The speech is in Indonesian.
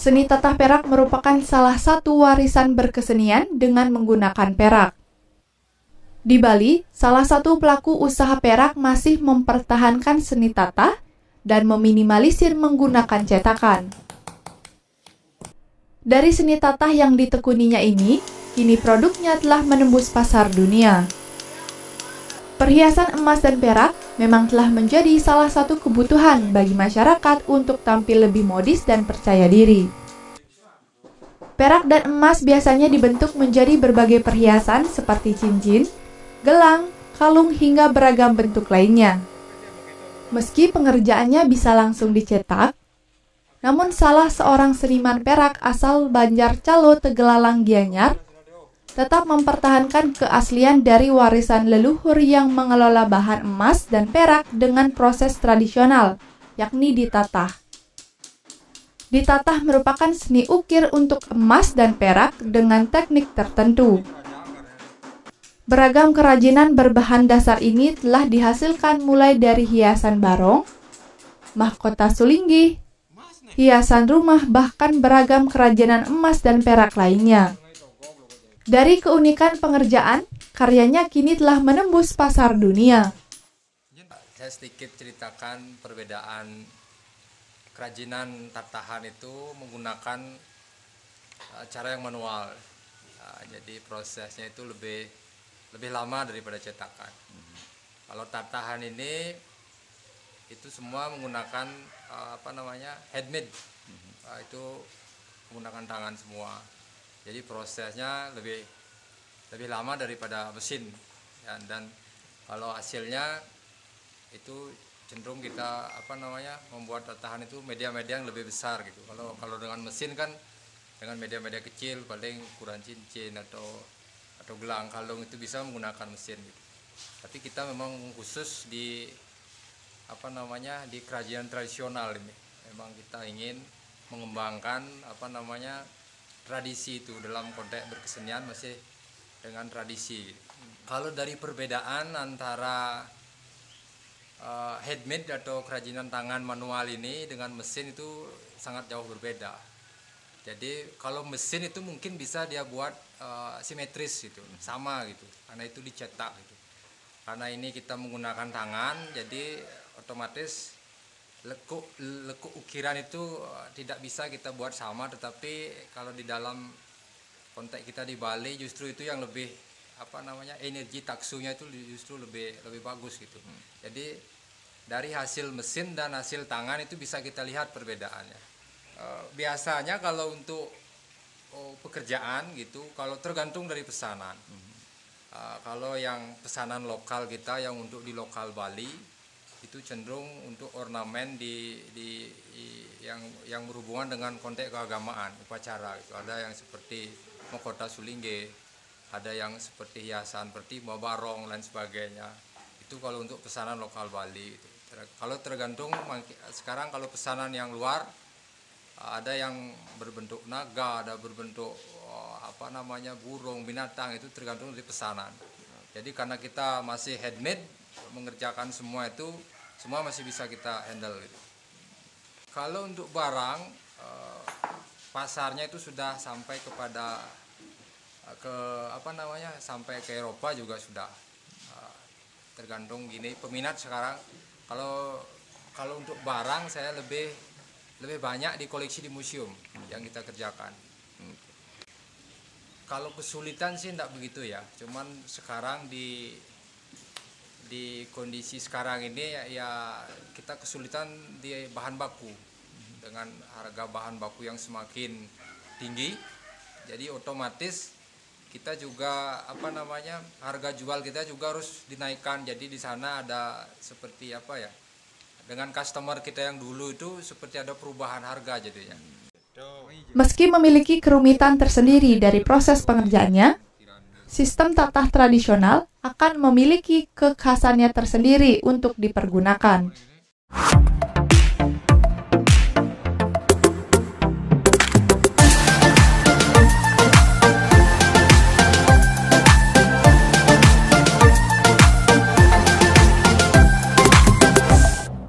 Seni tatah perak merupakan salah satu warisan berkesenian dengan menggunakan perak. Di Bali, salah satu pelaku usaha perak masih mempertahankan seni tatah dan meminimalisir menggunakan cetakan. Dari seni tatah yang ditekuninya ini, kini produknya telah menembus pasar dunia. Perhiasan emas dan perak memang telah menjadi salah satu kebutuhan bagi masyarakat untuk tampil lebih modis dan percaya diri. Perak dan emas biasanya dibentuk menjadi berbagai perhiasan seperti cincin, gelang, kalung hingga beragam bentuk lainnya. Meski pengerjaannya bisa langsung dicetak, namun salah seorang seniman perak asal Banjarcalo Tegelalang Gianyar tetap mempertahankan keaslian dari warisan leluhur yang mengelola bahan emas dan perak dengan proses tradisional, yakni ditatah. Ditatah merupakan seni ukir untuk emas dan perak dengan teknik tertentu. Beragam kerajinan berbahan dasar ini telah dihasilkan mulai dari hiasan barong, mahkota sulinggih, hiasan rumah, bahkan beragam kerajinan emas dan perak lainnya. Dari keunikan pengerjaan, karyanya kini telah menembus pasar dunia. Saya sedikit ceritakan perbedaan kerajinan tatahan itu menggunakan cara yang manual. Jadi prosesnya itu lebih lama daripada cetakan. Kalau tatahan ini itu semua menggunakan handmade. Itu menggunakan tangan semua. Jadi prosesnya lebih lama daripada mesin ya, dan kalau hasilnya itu cenderung kita membuat tatahan itu media-media yang lebih besar gitu. Kalau dengan mesin kan dengan media-media kecil paling ukuran cincin atau gelang, kalung itu bisa menggunakan mesin gitu. Tapi kita memang khusus di di kerajinan tradisional ini. Memang kita ingin mengembangkan tradisi itu dalam konteks berkesenian masih dengan tradisi. Kalau dari perbedaan antara handmade atau kerajinan tangan manual ini dengan mesin itu sangat jauh berbeda. Jadi kalau mesin itu mungkin bisa dia buat simetris gitu, sama gitu, karena itu dicetak gitu. Karena ini kita menggunakan tangan, jadi otomatis lekuk ukiran itu tidak bisa kita buat sama, tetapi kalau di dalam konteks kita di Bali justru itu yang lebih energi taksunya itu justru lebih bagus gitu. Jadi dari hasil mesin dan hasil tangan itu bisa kita lihat perbedaannya. Biasanya kalau untuk pekerjaan gitu, kalau tergantung dari pesanan. Kalau yang pesanan lokal kita yang untuk di lokal Bali itu cenderung untuk ornamen yang berhubungan dengan konteks keagamaan, upacara gitu. Ada yang seperti mahkota sulinggih, ada yang seperti hiasan seperti barong dan sebagainya. Itu kalau untuk pesanan lokal Bali gitu. Kalau tergantung sekarang kalau pesanan yang luar ada yang berbentuk naga, ada berbentuk burung, binatang, itu tergantung dari pesanan. Jadi karena kita masih handmade mengerjakan semua itu, semua masih bisa kita handle gitu. Kalau untuk barang pasarnya itu sudah sampai kepada sampai ke Eropa juga sudah. Tergantung gini peminat sekarang. Kalau untuk barang saya lebih banyak di koleksi di museum yang kita kerjakan. Kalau kesulitan sih enggak begitu ya. Cuman sekarang di kondisi sekarang ini ya kita kesulitan di bahan baku. Dengan harga bahan baku yang semakin tinggi, jadi otomatis kita juga harga jual kita juga harus dinaikkan. Jadi di sana ada seperti dengan customer kita yang dulu itu seperti ada perubahan harga jadinya. Meski memiliki kerumitan tersendiri dari proses pengerjaannya, sistem tatah tradisional akan memiliki kekhasannya tersendiri untuk dipergunakan.